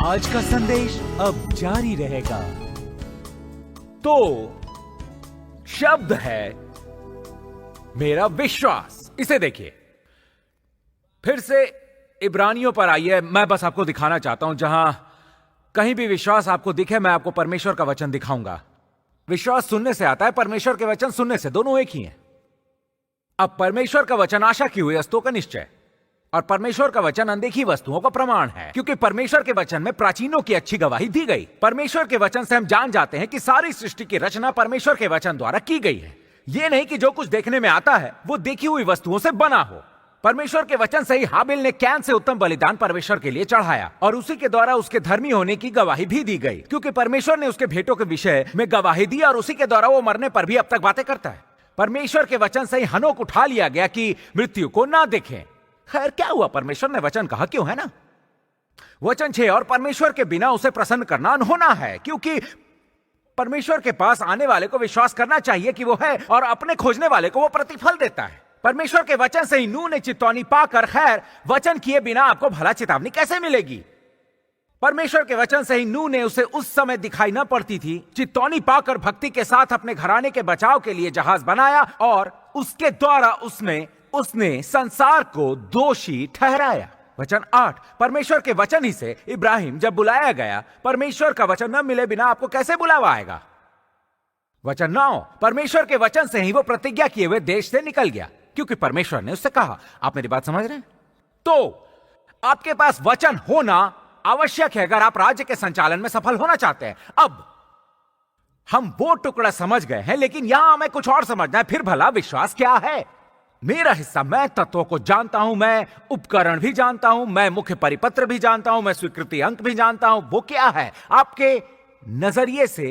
आज का संदेश अब जारी रहेगा। तो शब्द है मेरा विश्वास। इसे देखिए फिर से इब्रानियों पर आइए। मैं बस आपको दिखाना चाहता हूं, जहां कहीं भी विश्वास आपको दिखे मैं आपको परमेश्वर का वचन दिखाऊंगा। विश्वास सुनने से आता है, परमेश्वर के वचन सुनने से, दोनों एक ही हैं। अब परमेश्वर का वचन आशा की हुई वस्तुओं का निश्चय, और परमेश्वर का वचन अनदेखी वस्तुओं का प्रमाण है, क्योंकि परमेश्वर के वचन में प्राचीनों की अच्छी गवाही दी गई। परमेश्वर के वचन से हम जान जाते हैं कि सारी सृष्टि की रचना परमेश्वर के वचन द्वारा की गई है। यह नहीं कि जो कुछ देखने में आता है वो देखी हुई वस्तुओं से बना हो। परमेश्वर के वचन से ही हाबिल ने कैन से उत्तम बलिदान परमेश्वर के लिए चढ़ाया, और उसी के द्वारा उसके धर्मी होने की गवाही भी दी गई, क्योंकि परमेश्वर ने उसके भेंटों के विषय में गवाही दी, और उसी के द्वारा वो मरने पर भी अब तक बातें करता है। परमेश्वर के वचन से ही हनोक उठा लिया गया कि मृत्यु को ना देखें। खैर क्या हुआ, परमेश्वर ने वचन कहा, क्यों है ना। वचन 6, और परमेश्वर के बिना उसे प्रसन्न करना अनहोना है, क्योंकि परमेश्वर के पास आने वाले को विश्वास करना चाहिए कि वो है, और अपने खोजने वाले को वो प्रतिफल देता है। परमेश्वर के वचन से ही नूह ने चितौनी पाकर, खैर वचन किए बिना आपको भला चेतावनी कैसे मिलेगी। परमेश्वर के वचन से ही नूह ने उसे उस समय दिखाई न पड़ती थी चितौनी पाकर भक्ति के साथ अपने घराने के बचाव के लिए जहाज बनाया, और उसके द्वारा उसने संसार को दोषी ठहराया। वचन 8, परमेश्वर के वचन ही से इब्राहिम जब बुलाया गया, परमेश्वर का वचन न मिले बिना आपको कैसे बुलावा आएगा। वचन 9, परमेश्वर के वचन से ही वो प्रतिज्ञा किए हुए देश से निकल गया, क्योंकि परमेश्वर ने उससे कहा। आप मेरी बात समझ रहे हैं? तो आपके पास वचन होना आवश्यक है अगर आप राज्य के संचालन में सफल होना चाहते हैं। अब हम वो टुकड़ा समझ गए हैं, लेकिन यहां हमें कुछ और समझना है। फिर भला विश्वास क्या है? मेरा हिस्सा, मैं तत्वों को जानता हूं, मैं उपकरण भी जानता हूं, मैं मुख्य परिपत्र भी जानता हूं, मैं स्वीकृति अंक भी जानता हूं। वो क्या है? आपके नजरिए से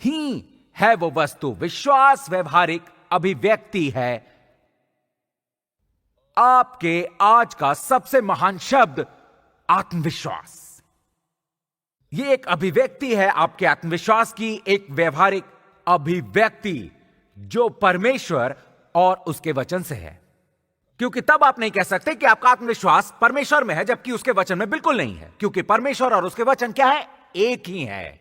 ही है वो वस्तु। विश्वास व्यवहारिक अभिव्यक्ति है। आपके आज का सबसे महान शब्द आत्मविश्वास। यह एक अभिव्यक्ति है आपके आत्मविश्वास की, एक व्यवहारिक अभिव्यक्ति जो परमेश्वर और उसके वचन से है। क्योंकि तब आप नहीं कह सकते कि आपका आत्मविश्वास परमेश्वर में है जबकि उसके वचन में बिल्कुल नहीं है, क्योंकि परमेश्वर और उसके वचन क्या है? एक ही है।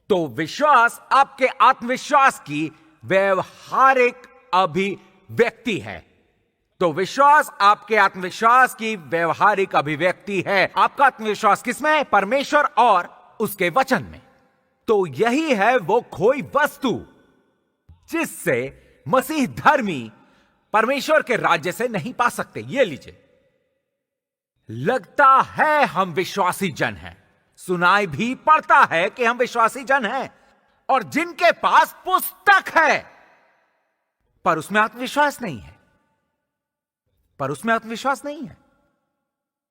तो विश्वास आपके आत्मविश्वास की व्यवहारिक अभिव्यक्ति है। तो विश्वास आपके आत्मविश्वास की व्यवहारिक अभिव्यक्ति है। आपका आत्मविश्वास किसमें है? परमेश्वर और उसके वचन में। तो यही है वो खोई वस्तु जिससे मसीह धर्मी परमेश्वर के राज्य से नहीं पा सकते। ये लीजिए, लगता है हम विश्वासी जन हैं, सुनाई भी पड़ता है कि हम विश्वासी जन हैं, और जिनके पास पुस्तक है पर उसमें आत्मविश्वास नहीं है,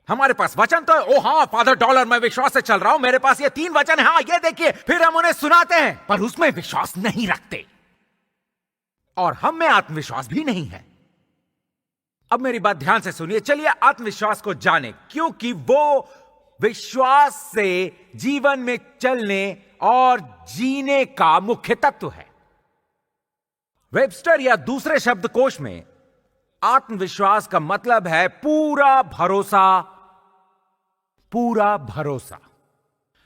हमारे पास वचन तो है। ओ हां फादर डॉलर, मैं विश्वास से चल रहा हूं, मेरे पास ये 3 वचन है, हां ये देखिए। फिर हम उन्हें सुनाते हैं पर उसमें विश्वास नहीं रखते, और हम में आत्मविश्वास भी नहीं है। अब मेरी बात ध्यान से सुनिए। चलिए आत्मविश्वास को जाने, क्योंकि वो विश्वास से जीवन में चलने और जीने का मुख्य तत्व है। वेबस्टर या दूसरे शब्दकोश में आत्मविश्वास का मतलब है पूरा भरोसा। पूरा भरोसा।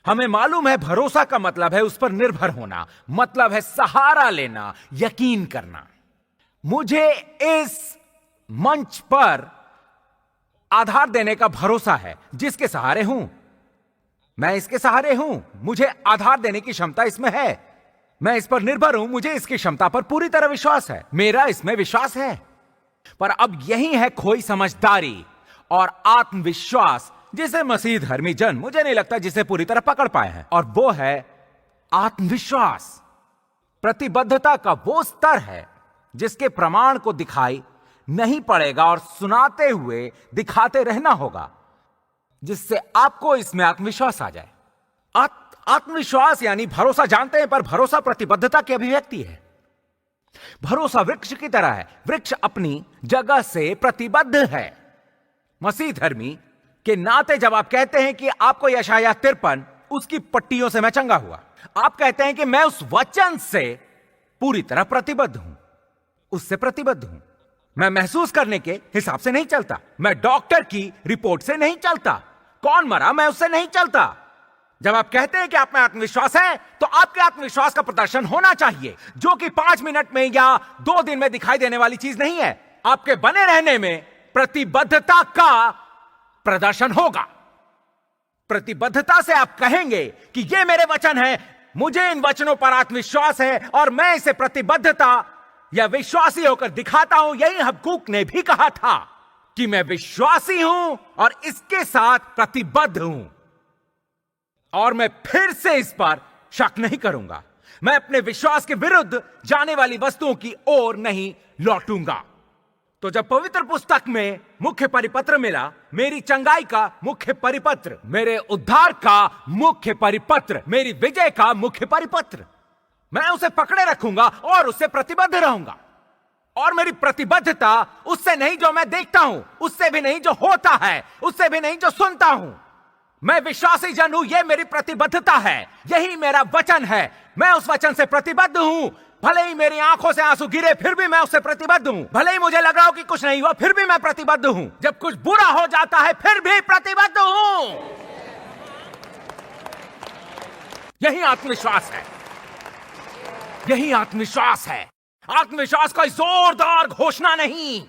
हमें मालूम है भरोसा का मतलब है उस पर निर्भर होना, मतलब है सहारा लेना, यकीन करना। मुझे इस मंच पर आधार देने का भरोसा है जिसके सहारे हूं। मैं इसके सहारे हूं, मुझे आधार देने की क्षमता इसमें है। मैं इस पर निर्भर हूं, मुझे इसकी क्षमता पर पूरी तरह विश्वास है, मेरा इसमें विश्वास है। पर अब यही है खोई समझदारी और आत्मविश्वास जिसे मसीह धर्मी जन, मुझे नहीं लगता, जिसे पूरी तरह पकड़ पाए हैं, और वो है आत्मविश्वास। प्रतिबद्धता का वो स्तर है जिसके प्रमाण को दिखाई नहीं पड़ेगा और सुनाते हुए दिखाते रहना होगा, जिससे आपको इसमें आत्मविश्वास आ जाए। आत्मविश्वास यानी भरोसा जानते हैं, पर भरोसा प्रतिबद्धता की अभिव्यक्ति है। भरोसा वृक्ष की तरह है, वृक्ष अपनी जगह से प्रतिबद्ध है। मसीह धर्मी के नाते जब आप कहते हैं कि आपको यशायाह 53 उसकी पट्टियों से मैं चंगा हुआ, आप कहते हैं कि मैं उस वचन से पूरी तरह प्रतिबद्ध हूं, उससे प्रतिबद्ध हूं। मैं महसूस करने के हिसाब से नहीं चलता, मैं डॉक्टर की रिपोर्ट से नहीं चलता, कौन मरा मैं उससे नहीं चलता। जब आप कहते हैं कि आप में आत्मविश्वास है तो आपके आत्मविश्वास का प्रदर्शन होना चाहिए, जो कि 5 मिनट में या 2 दिन में दिखाई देने वाली चीज नहीं है। आपके बने रहने में प्रतिबद्धता का प्रदर्शन होगा। प्रतिबद्धता से आप कहेंगे कि ये मेरे वचन है, मुझे इन वचनों पर आत्मविश्वास है और मैं इसे प्रतिबद्धता या विश्वासी होकर दिखाता हूं। यही हबक्कूक ने भी कहा था कि मैं विश्वासी हूं और इसके साथ प्रतिबद्ध हूं, और मैं फिर से इस पर शक नहीं करूंगा। मैं अपने विश्वास के विरुद्ध जाने वाली वस्तुओं की ओर नहीं लौटूंगा। तो जब पवित्र पुस्तक में मुख्य परिपत्र मिला, मेरी चंगाई का मुख्य परिपत्र, मेरे उद्धार का मुख्य परिपत्र, मेरी विजय का मुख्य परिपत्र, मैं उसे पकड़े रखूंगा और उससे प्रतिबद्ध रहूंगा। और मेरी प्रतिबद्धता उससे नहीं जो मैं देखता हूं, उससे भी नहीं जो होता है, उससे भी नहीं जो सुनता हूं। मैं विश्वासी जन हूं, यह मेरी प्रतिबद्धता है, यही मेरा वचन है। मैं उस वचन से प्रतिबद्ध हूं। भले ही मेरी आंखों से आंसू गिरे फिर भी मैं उससे प्रतिबद्ध हूं। भले ही मुझे लग रहा हो कि कुछ नहीं हुआ फिर भी मैं प्रतिबद्ध हूं। जब कुछ बुरा हो जाता है फिर भी प्रतिबद्ध हूं। यही आत्मविश्वास है, यही आत्मविश्वास है। आत्मविश्वास कोई जोरदार घोषणा नहीं।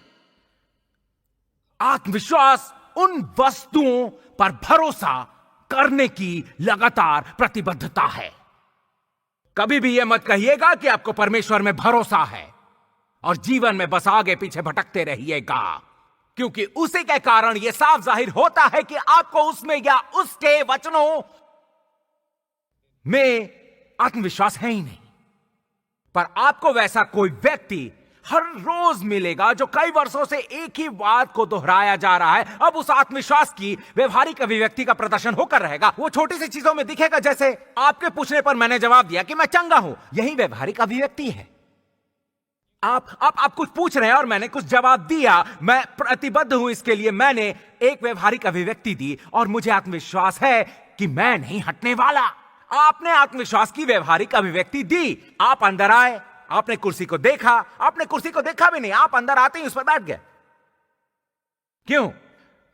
आत्मविश्वास उन वस्तुओं पर भरोसा करने की लगातार प्रतिबद्धता है। कभी भी यह मत कहिएगा कि आपको परमेश्वर में भरोसा है और जीवन में बस आगे पीछे भटकते रहिएगा, क्योंकि उसी के कारण यह साफ जाहिर होता है कि आपको उसमें या उसके वचनों में आत्मविश्वास है ही नहीं। पर आपको वैसा कोई व्यक्ति हर रोज मिलेगा जो कई वर्षों से एक ही बात को दोहराया जा रहा है। अब उस आत्मविश्वास की व्यवहारिक अभिव्यक्ति का प्रदर्शन होकर रहेगा। वो छोटी सी चीजों में दिखेगा, जैसे आपके पूछने पर मैंने जवाब दिया कि मैं चंगा हूं। यही व्यवहारिक अभिव्यक्ति है। आप कुछ पूछ रहे हैं और मैंने कुछ जवाब दिया। मैं प्रतिबद्ध हूं, इसके लिए मैंने एक व्यवहारिक अभिव्यक्ति दी और मुझे आत्मविश्वास है कि मैं नहीं हटने वाला। आपने आत्मविश्वास की व्यवहारिक अभिव्यक्ति दी। आप अंदर आए, आपने कुर्सी को देखा, आपने कुर्सी को देखा भी नहीं, आप अंदर आते ही उस पर बैठ गए। क्यों?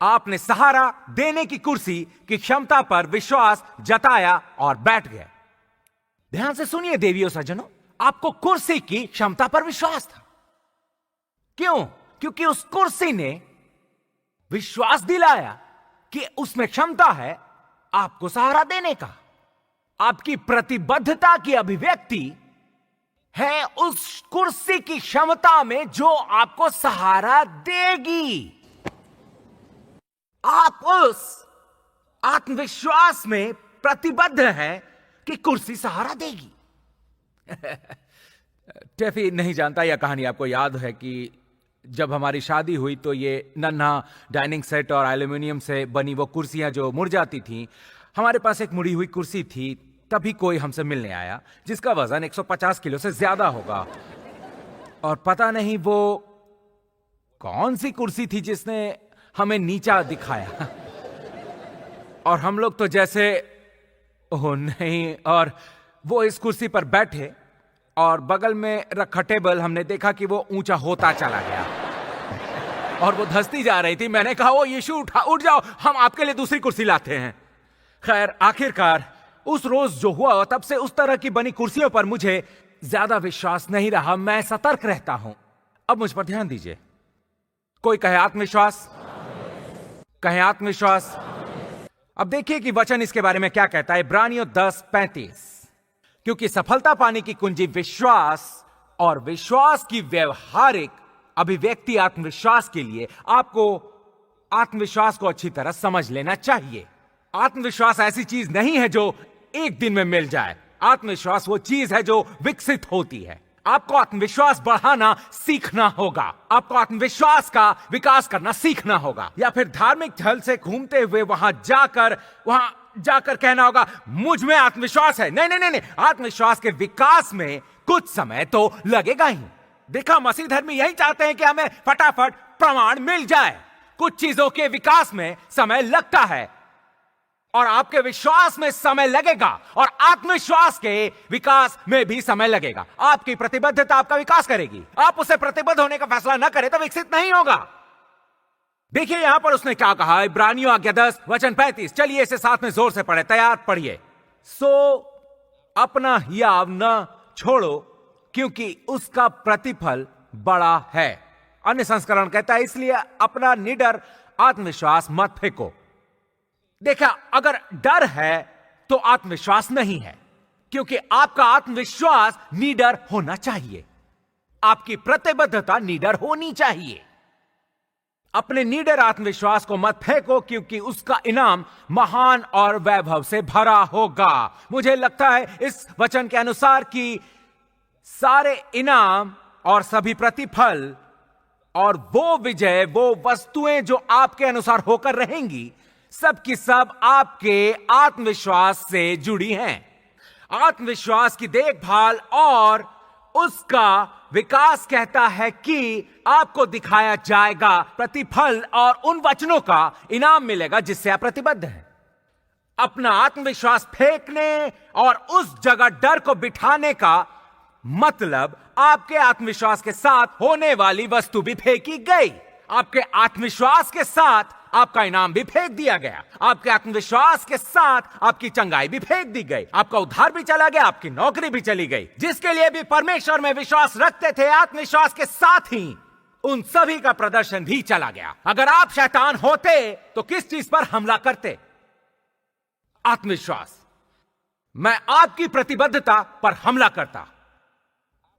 आपने सहारा देने की कुर्सी की क्षमता पर विश्वास जताया और बैठ गए। ध्यान से सुनिए देवियों सज्जनों, आपको कुर्सी की क्षमता पर विश्वास था। क्यों? क्योंकि उस कुर्सी ने विश्वास दिलाया कि उसमें क्षमता है आपको सहारा देने का। आपकी प्रतिबद्धता की अभिव्यक्ति है उस कुर्सी की क्षमता में जो आपको सहारा देगी। आप उस आत्मविश्वास में प्रतिबद्ध हैं कि कुर्सी सहारा देगी। टेफी नहीं जानता यह कहानी आपको याद है कि जब हमारी शादी हुई तो ये नन्हा डाइनिंग सेट और एल्यूमिनियम से बनी वो कुर्सियां जो मुड़ जाती थीं, हमारे पास एक मुड़ी हुई कुर्सी थी। तभी कोई हमसे मिलने आया जिसका वजन 150 किलो से ज्यादा होगा, और पता नहीं वो कौन सी कुर्सी थी जिसने हमें नीचा दिखाया। और हम लोग तो जैसे ओह नहीं, और वो इस कुर्सी पर बैठे और बगल में रखा टेबल हमने देखा कि वो ऊंचा होता चला गया और वो धंसती जा रही थी। मैंने कहा ओ यीशु उठ जाओ, हम आपके लिए दूसरी कुर्सी लाते हैं। खैर आखिरकार उस रोज जो हुआ तब से उस तरह की बनी कुर्सियों पर मुझे ज्यादा विश्वास नहीं रहा। मैं सतर्क रहता हूं। अब मुझ पर ध्यान दीजिए। कोई कहे आत्मविश्वास, कहे आत्मविश्वास। अब देखिए कि वचन इसके बारे में क्या कहता है। इब्रानियों 10:35, क्योंकि सफलता पाने की कुंजी विश्वास और विश्वास की व्यवहारिक अभिव्यक्ति आत्मविश्वास के लिए आपको आत्मविश्वास को अच्छी तरह समझ लेना चाहिए। आत्मविश्वास ऐसी चीज नहीं है जो एक दिन में मिल जाए। आत्मविश्वास वो चीज है जो विकसित होती है। आपको आत्मविश्वास बढ़ाना सीखना होगा। आपको आत्मविश्वास का विकास करना सीखना होगा, या फिर धार्मिक छल से घूमते हुए वहां जाकर कहना होगा मुझ में आत्मविश्वास है। नहीं नहीं नहीं, नहीं। आत्मविश्वास के विकास में कुछ समय तो लगेगा ही। देखा, मसीह धर्मी यही चाहते हैं कि हमें फटाफट प्रमाण मिल जाए। कुछ चीजों के विकास में समय लगता है और आपके विश्वास में समय लगेगा और आत्मविश्वास के विकास में भी समय लगेगा। आपकी प्रतिबद्धता आपका विकास करेगी। आप उसे प्रतिबद्ध होने का फैसला न करें तो विकसित नहीं होगा। देखिए यहां पर उसने क्या कहा, इब्रानियों आज्ञा 10 वचन 35। चलिए इसे साथ में जोर से पढ़े, तैयार, पढ़िए। सो अपना हियाव न छोड़ो क्योंकि उसका प्रतिफल बड़ा है। अन्य संस्करण कहता है इसलिए अपना निडर आत्मविश्वास मत फेंको। देखा, अगर डर है तो आत्मविश्वास नहीं है, क्योंकि आपका आत्मविश्वास निडर होना चाहिए। आपकी प्रतिबद्धता निडर होनी चाहिए। अपने निडर आत्मविश्वास को मत फेंको क्योंकि उसका इनाम महान और वैभव से भरा होगा। मुझे लगता है इस वचन के अनुसार कि सारे इनाम और सभी प्रतिफल और वो विजय, वो वस्तुएं जो आपके अनुसार होकर रहेंगी, सब की सब आपके आत्मविश्वास से जुड़ी हैं। आत्मविश्वास की देखभाल और उसका विकास कहता है कि आपको दिखाया जाएगा प्रतिफल और उन वचनों का इनाम मिलेगा जिससे आप प्रतिबद्ध हैं। अपना आत्मविश्वास फेंकने और उस जगह डर को बिठाने का मतलब आपके आत्मविश्वास के साथ होने वाली वस्तु भी फेंकी गई। आपके आत्मविश्वास के साथ आपका इनाम भी फेंक दिया गया। आपके आत्मविश्वास के साथ आपकी चंगाई भी फेंक दी गई। आपका उद्धार भी चला गया, आपकी नौकरी भी चली गई। जिसके लिए भी परमेश्वर में विश्वास रखते थे, आत्मविश्वास के साथ ही उन सभी का प्रदर्शन भी चला गया। अगर आप शैतान होते तो किस चीज पर हमला करते? आत्मविश्वास। मैं आपकी प्रतिबद्धता पर हमला करता।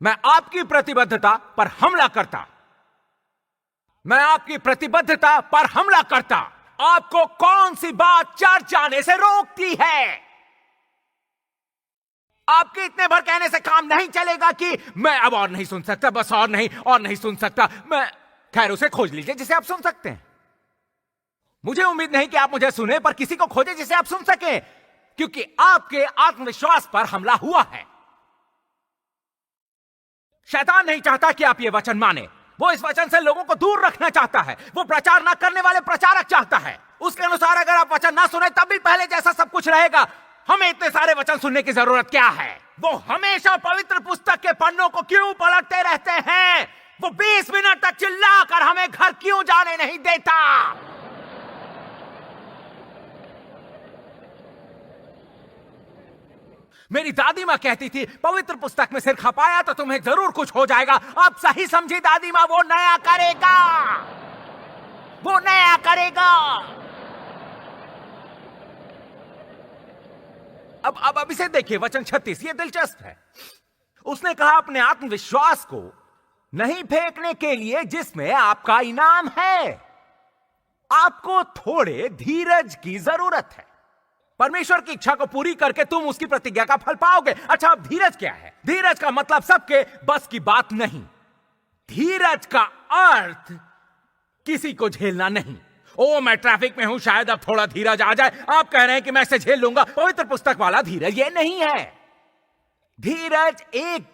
मैं आपकी प्रतिबद्धता पर हमला करता। मैं आपकी प्रतिबद्धता पर हमला करता। आपको कौन सी बात चर्च जाने से रोकती है? आपके इतने भर कहने से काम नहीं चलेगा कि मैं अब और नहीं सुन सकता, बस और नहीं सुन सकता। मैं खैर, उसे खोज लीजिए जिसे आप सुन सकते हैं। मुझे उम्मीद नहीं कि आप मुझे सुने, पर किसी को खोजें जिसे आप सुन सकें, क्योंकि आपके आत्मविश्वास पर हमला हुआ है। शैतान नहीं चाहता कि आप यह वचन माने। वो इस वचन से लोगों को दूर रखना चाहता है। वो प्रचार ना करने वाले प्रचारक चाहता है। उसके अनुसार अगर आप वचन ना सुने तब भी पहले जैसा सब कुछ रहेगा। हमें इतने सारे वचन सुनने की जरूरत क्या है? वो हमेशा पवित्र पुस्तक के पन्नों को क्यों पलटते रहते हैं? वो 20 मिनट तक चिल्लाकर हमें घर क्यों जाने नहीं देता? मेरी दादी मां कहती थी, पवित्र पुस्तक में सिर खपाया तो तुम्हें जरूर कुछ हो जाएगा। अब सही समझी दादी मां, वो नया करेगा, वो नया करेगा। अब इसे देखिए, वचन 36, ये दिलचस्प है। उसने कहा अपने आत्मविश्वास को नहीं फेंकने के लिए जिसमें आपका इनाम है। आपको थोड़े धीरज की जरूरत है। परमेश्वर की इच्छा को पूरी करके तुम उसकी प्रतिज्ञा का फल पाओगे। अच्छा, अब धीरज क्या है? धीरज का मतलब सबके बस की बात नहीं। धीरज का अर्थ किसी को झेलना नहीं। ओ, मैं ट्रैफिक में हूं, शायद अब थोड़ा धीरज आ जाए। आप कह रहे हैं कि मैं इसे झेल लूंगा। पवित्र पुस्तक वाला धीरज ये नहीं है। धीरज एक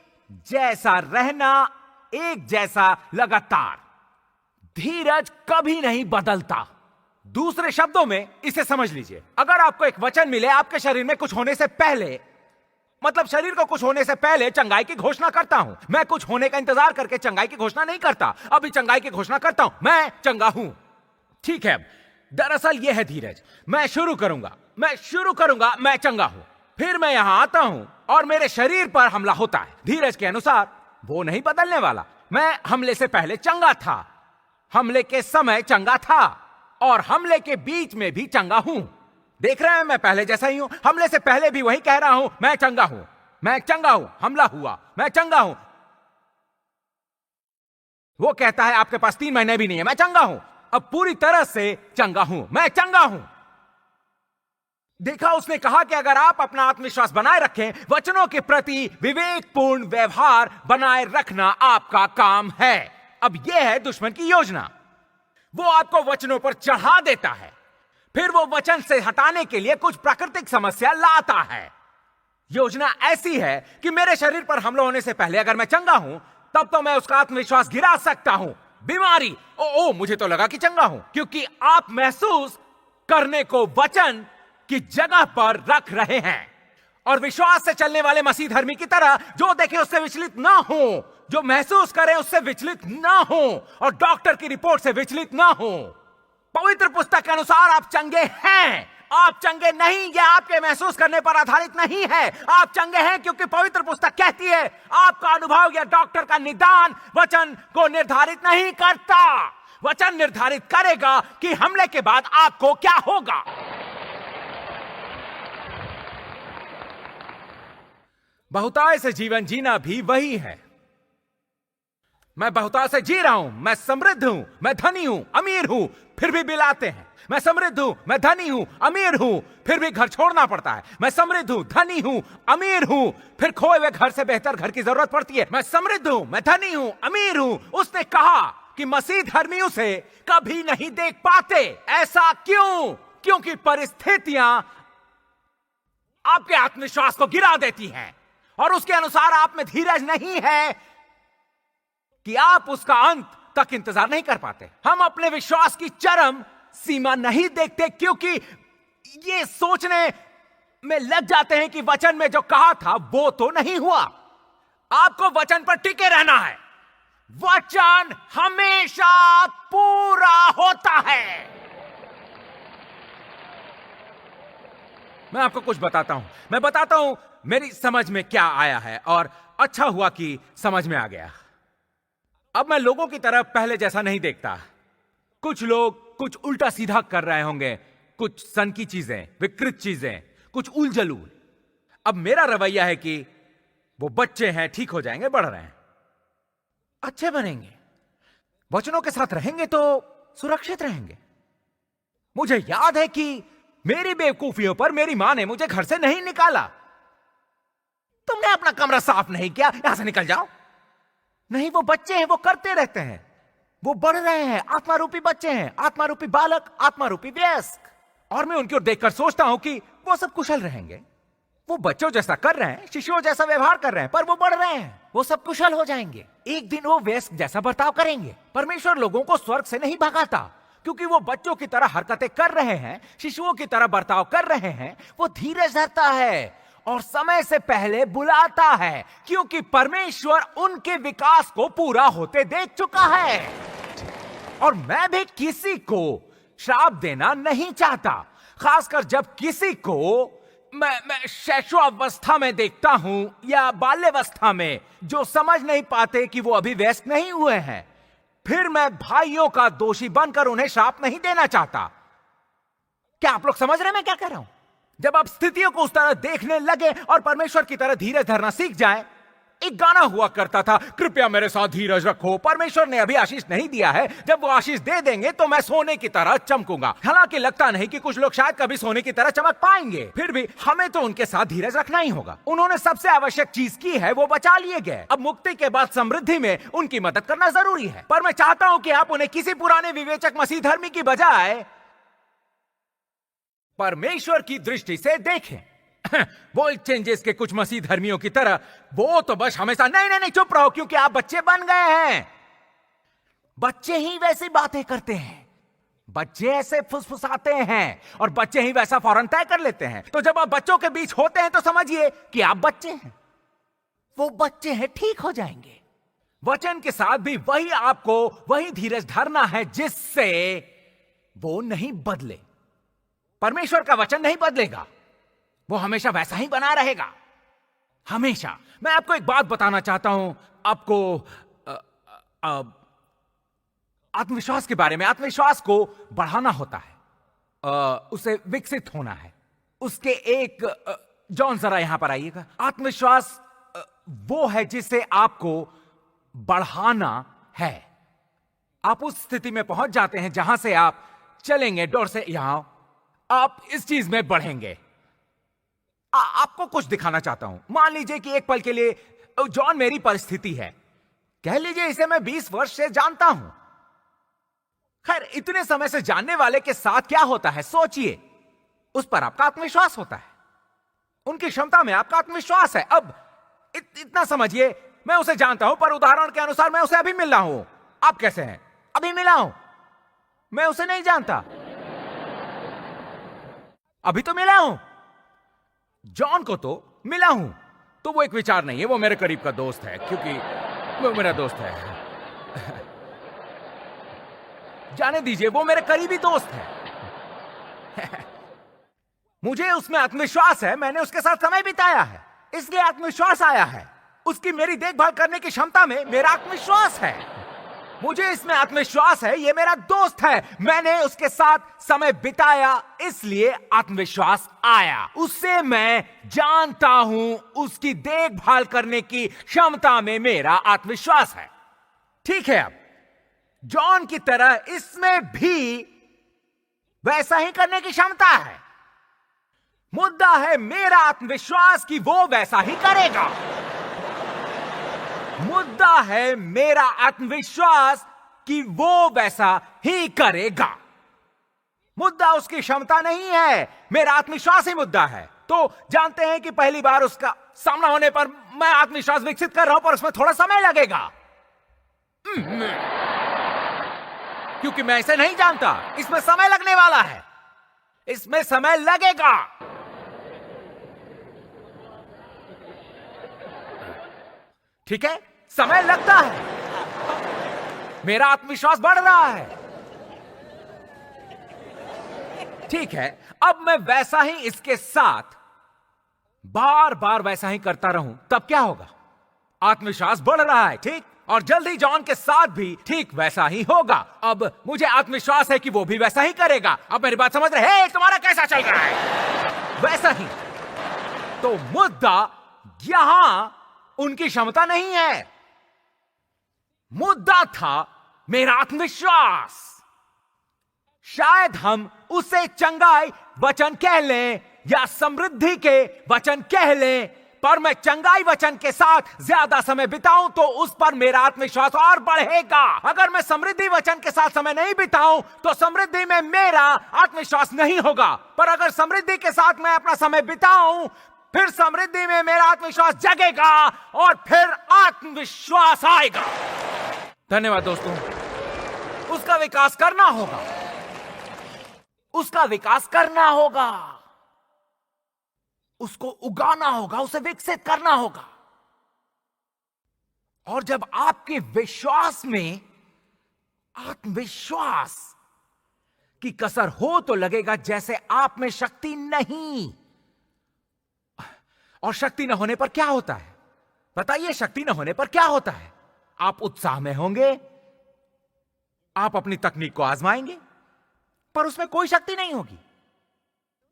जैसा रहना, एक जैसा लगातार। धीरज कभी नहीं बदलता। दूसरे शब्दों में इसे समझ लीजिए, अगर आपको एक वचन मिले, आपके शरीर में कुछ होने से पहले, मतलब शरीर को कुछ होने से पहले चंगाई की घोषणा करता हूं। मैं कुछ होने का इंतजार करके चंगाई की घोषणा नहीं करता। अभी चंगाई की घोषणा करता हूं, मैं चंगा हूं। ठीक है, दरअसल यह है धीरज। मैं शुरू करूंगा, मैं चंगा हूं। फिर मैं यहां आता हूं और मेरे शरीर पर हमला होता है। धीरज के अनुसार वो नहीं बदलने वाला। मैं हमले से पहले चंगा था, हमले के समय चंगा था, और हमले के बीच में भी चंगा हूं। देख रहे हैं, मैं पहले जैसा ही हूं। हमले से पहले भी वही कह रहा हूं, मैं चंगा हूं, मैं चंगा हूं। हमला हुआ, मैं चंगा हूं। वो कहता है आपके पास 3 महीने भी नहीं है, मैं चंगा हूं। अब पूरी तरह से चंगा हूं, मैं चंगा हूं। देखा, उसने कहा कि अगर आप अपना आत्मविश्वास बनाए रखें, वचनों के प्रति विवेकपूर्ण व्यवहार बनाए रखना आपका काम है। अब यह है दुश्मन की योजना। वो आपको वचनों पर चढ़ा देता है, फिर वो वचन से हटाने के लिए कुछ प्राकृतिक समस्या लाता है। योजना ऐसी है कि मेरे शरीर पर हमला होने से पहले अगर मैं चंगा हूं, तब तो मैं उसका आत्मविश्वास गिरा सकता हूं। बीमारी, ओ मुझे तो लगा कि चंगा हूं, क्योंकि आप महसूस करने को वचन की जगह पर रख रहे हैं। और विश्वास से चलने वाले मसीह धर्मी की तरह जो देखे उससे विचलित ना हो, जो महसूस करे उससे विचलित ना हो, और डॉक्टर की रिपोर्ट से विचलित ना हो। पवित्र पुस्तक के अनुसार आप चंगे हैं। आप चंगे नहीं, यह आपके महसूस करने पर आधारित नहीं है। आप चंगे हैं क्योंकि पवित्र पुस्तक कहती है। आपका अनुभव या डॉक्टर का निदान वचन को निर्धारित नहीं करता। वचन निर्धारित करेगा कि हमले के बाद आपको क्या होगा। बहुताय से जीवन जीना भी वही है। मैं बहुतायत से जी रहा हूं, मैं समृद्ध हूं, मैं धनी हूं, अमीर हूं, फिर भी बिल आते हैं। मैं समृद्ध हूं, मैं धनी हूं, अमीर हूं, फिर भी घर छोड़ना पड़ता है। मैं समृद्ध हूं, धनी हूं, अमीर हूं, फिर खोए हुए घर से बेहतर घर की जरूरत पड़ती है। मैं समृद्ध हूं, मैं धनी हूं, अमीर हूं। उसने कहा कि मसीह धर्मी उसे कभी नहीं देख पाते। ऐसा क्यों? क्योंकि परिस्थितियां आपके आत्मविश्वास को गिरा देती हैं और उसके अनुसार आप में धीरज नहीं है कि आप उसका अंत तक इंतजार नहीं कर पाते। हम अपने विश्वास की चरम सीमा नहीं देखते क्योंकि ये सोचने में लग जाते हैं कि वचन में जो कहा था वो तो नहीं हुआ। आपको वचन पर टिके रहना है। वचन हमेशा पूरा होता है। मैं आपको कुछ बताता हूं। मैं बताता हूं मेरी समझ में क्या आया है और अच्छा हुआ कि समझ में आ गया। अब मैं लोगों की तरफ पहले जैसा नहीं देखता। कुछ लोग कुछ उल्टा सीधा कर रहे होंगे, कुछ सन की चीजें, विकृत चीजें, कुछ उलझलूल। अब मेरा रवैया है कि वो बच्चे हैं, ठीक हो जाएंगे, बढ़ रहे हैं, अच्छे बनेंगे, वचनों के साथ रहेंगे तो सुरक्षित रहेंगे। मुझे याद है कि मेरी बेवकूफियों पर मेरी मां ने मुझे घर से नहीं निकाला। तुमने अपना कमरा साफ नहीं किया, यहां से निकल जाओ। नहीं, वो बच्चे हैं, वो करते रहते हैं, वो बढ़ रहे हैं, आत्मा रूपी बच्चे हैं, आत्मा रूपी बालक, आत्मा रूपी वयस्क। और मैं उनकी ओर देखकर सोचता हूं कि वो सब कुशल रहेंगे। वो बच्चों जैसा कर रहे हैं, शिशुओं जैसा व्यवहार कर रहे हैं, पर वो बढ़ रहे हैं, वो सब कुशल हो जाएंगे। एक दिन वो वयस्क जैसा बर्ताव करेंगे। परमेश्वर लोगों को स्वर्ग से नहीं भगाता क्योंकि वो बच्चों की तरह हरकतें कर रहे हैं, शिशुओं की तरह बर्ताव कर रहे हैं। वो धीरज धरता है और समय से पहले बुलाता है क्योंकि परमेश्वर उनके विकास को पूरा होते देख चुका है। और मैं भी किसी को श्राप देना नहीं चाहता, खासकर जब किसी को मैं शैशवावस्था में देखता हूं या बाल्यावस्था में, जो समझ नहीं पाते कि वो अभी वयस्क नहीं हुए हैं। फिर मैं भाइयों का दोषी बनकर उन्हें श्राप नहीं देना चाहता। क्या आप लोग समझ रहे हैं मैं क्या कह रहा हूं? जब आप स्थितियों को उस तरह देखने लगे और परमेश्वर की तरह धीरज धरना सीख जाएं। एक गाना हुआ करता था, कृपया मेरे साथ धीरज रखो। परमेश्वर ने अभी आशीष नहीं दिया है, जब वो आशीष दे देंगे तो मैं सोने की तरह चमकूंगा। हालांकि लगता नहीं कि कुछ लोग शायद कभी सोने की तरह चमक पाएंगे, फिर भी हमें तो उनके साथ धीरज रखना ही होगा। उन्होंने सबसे आवश्यक चीज की है, वो बचा लिए गए। अब मुक्ति के बाद समृद्धि में उनकी मदद करना जरूरी है, पर मैं चाहता हूं कि आप उन्हें किसी पुराने विवेचक मसीह धर्मी की बजाय परमेश्वर की दृष्टि से देखें। वो चेंजेस के कुछ मसीह धर्मियों की तरह वो तो बस हमेशा नहीं चुप रहो क्योंकि आप बच्चे बन गए हैं। बच्चे ही वैसी बातें करते हैं, बच्चे ऐसे फुसफुसाते हैं और बच्चे ही वैसा फौरन तय कर लेते हैं। तो जब आप बच्चों के बीच होते हैं तो समझिए कि आप बच्चे हैं। वो बच्चे हैं, ठीक हो जाएंगे। वचन के साथ भी वही धीरज धरना है जिससे वो नहीं बदले। परमेश्वर का वचन नहीं बदलेगा, वो हमेशा वैसा ही बना रहेगा, हमेशा। मैं आपको एक बात बताना चाहता हूं, आपको आत्मविश्वास के बारे में। आत्मविश्वास को बढ़ाना होता है, उसे विकसित होना है। उसके एक जॉन जरा यहां पर आइएगा। आत्मविश्वास वो है जिसे आपको बढ़ाना है। आप उस स्थिति में पहुंच जाते हैं जहां से आप चलेंगे, डोर से यहां आप इस चीज में बढ़ेंगे। आपको कुछ दिखाना चाहता हूं। मान लीजिए कि एक पल के लिए जॉन मेरी परिस्थिति है, कह लीजिए इसे मैं 20 वर्ष से जानता हूं। खैर, इतने समय से जानने वाले के साथ क्या होता है सोचिए। उस पर आपका आत्मविश्वास होता है, उनकी क्षमता में आपका आत्मविश्वास है। अब इतना समझिए, मैं उसे जानता हूं, पर उदाहरण के अनुसार मैं उसे अभी मिला हूं। आप कैसे हैं? अभी मिला हूं, मैं उसे नहीं जानता, अभी तो मिला हूं। जॉन को तो मिला हूं, तो वो एक विचार नहीं है, वो मेरे करीब का दोस्त है, क्योंकि वो मेरा दोस्त है। जाने दीजिए, वो मेरे करीबी दोस्त है। मुझे उसमें आत्मविश्वास है, मैंने उसके साथ समय बिताया है, इसलिए आत्मविश्वास आया है। उसकी मेरी देखभाल करने की क्षमता में मेरा आत्मविश्वास है। मुझे इसमें आत्मविश्वास है, ये मेरा दोस्त है, मैंने उसके साथ समय बिताया, इसलिए आत्मविश्वास आया। उससे मैं जानता हूं उसकी देखभाल करने की क्षमता में मेरा आत्मविश्वास है। ठीक है, अब जॉन की तरह इसमें भी वैसा ही करने की क्षमता है। मुद्दा है मेरा आत्मविश्वास कि वो वैसा ही करेगा। मुद्दा है मेरा आत्मविश्वास कि वो वैसा ही करेगा। मुद्दा उसकी क्षमता नहीं है, मेरा आत्मविश्वास ही मुद्दा है। तो जानते हैं कि पहली बार उसका सामना होने पर मैं आत्मविश्वास विकसित कर रहा हूं, पर उसमें थोड़ा समय लगेगा, क्योंकि मैं इसे नहीं जानता। इसमें समय लगने वाला है, इसमें समय लगेगा। ठीक है, समय लगता है, मेरा आत्मविश्वास बढ़ रहा है। ठीक है, अब मैं वैसा ही इसके साथ बार बार वैसा ही करता रहूं, तब क्या होगा? आत्मविश्वास बढ़ रहा है, ठीक, और जल्द ही जॉन के साथ भी ठीक वैसा ही होगा। अब मुझे आत्मविश्वास है कि वो भी वैसा ही करेगा। अब मेरी बात समझ रहे हैं? तुम्हारा कैसा चल रहा है? वैसा ही। तो मुद्दा यहां उनकी क्षमता नहीं है, मुद्दा था मेरा आत्मविश्वास। शायद हम उसे चंगाई वचन कह लें या समृद्धि के वचन कह लें, पर मैं चंगाई वचन के साथ ज्यादा समय बिताऊं तो उस पर मेरा आत्मविश्वास और बढ़ेगा। अगर मैं समृद्धि वचन के साथ समय नहीं बिताऊं तो समृद्धि में मेरा आत्मविश्वास नहीं होगा, पर अगर समृद्धि के साथ मैं अपना समय बिताऊं फिर समृद्धि में मेरा आत्मविश्वास जगेगा और फिर आत्मविश्वास आएगा। धन्यवाद दोस्तों। उसका विकास करना होगा, उसका विकास करना होगा, उसको उगाना होगा, उसे विकसित करना होगा। और जब आपके विश्वास में आत्मविश्वास की कसर हो तो लगेगा जैसे आप में शक्ति नहीं। और शक्ति न होने पर क्या होता है? बताइए, शक्ति न होने पर क्या होता है? आप उत्साह में होंगे, आप अपनी तकनीक को आजमाएंगे, पर उसमें कोई शक्ति नहीं होगी।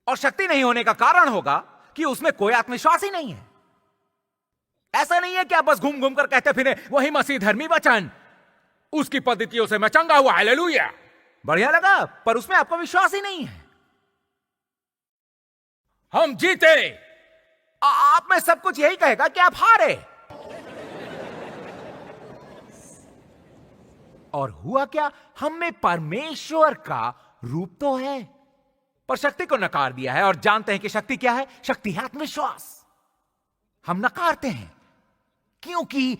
और शक्ति नहीं होने का कारण होगा कि उसमें कोई आत्मविश्वास ही नहीं है। ऐसा नहीं है कि आप बस घूम घूम कर कहते फिरे वही मसीह धर्मी वचन, उसकी पद्धतियों से मैं चंगा हुआ, हालेलुया, बढ़िया लगा, पर उसमें आपका विश्वास ही नहीं है। हम जीते। आप में सब कुछ यही कहेगा कि आप हारे। और हुआ क्या? हम में परमेश्वर का रूप तो है, पर शक्ति को नकार दिया है। और जानते हैं कि शक्ति क्या है? शक्ति है आत्मविश्वास। हम नकारते हैं क्योंकि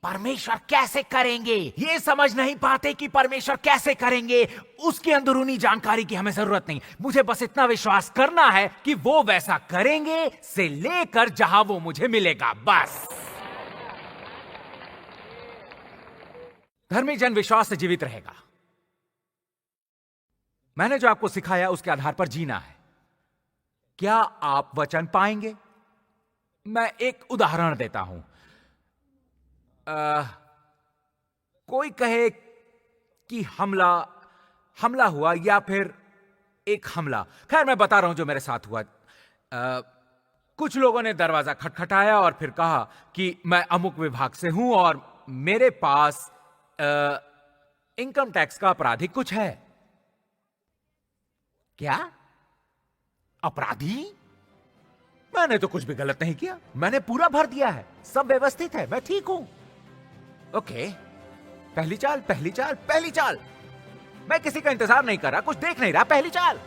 परमेश्वर कैसे करेंगे ये समझ नहीं पाते कि परमेश्वर कैसे करेंगे, उसकी अंदरूनी जानकारी की हमें जरूरत नहीं। मुझे बस इतना विश्वास करना है कि वो वैसा करेंगे से लेकर जहां वो मुझे मिलेगा, बस। धर्मी जन विश्वास से जीवित रहेगा। मैंने जो आपको सिखाया उसके आधार पर जीना है। क्या आप वचन पाएंगे? मैं एक उदाहरण देता हूं। कोई कहे कि हमला हुआ या फिर एक हमला। खैर, मैं बता रहा हूं जो मेरे साथ हुआ। कुछ लोगों ने दरवाजा खटखटाया और फिर कहा कि मैं अमुक विभाग से हूं और मेरे पास इनकम टैक्स का आपराधिक कुछ है। क्या? अपराधी? मैंने तो कुछ भी गलत नहीं किया, मैंने पूरा भर दिया है, सब व्यवस्थित है, मैं ठीक हूं। ओके, पहली चाल, पहली चाल, पहली चाल। मैं किसी का इंतजार नहीं कर रहा, कुछ देख नहीं रहा, पहली चाल।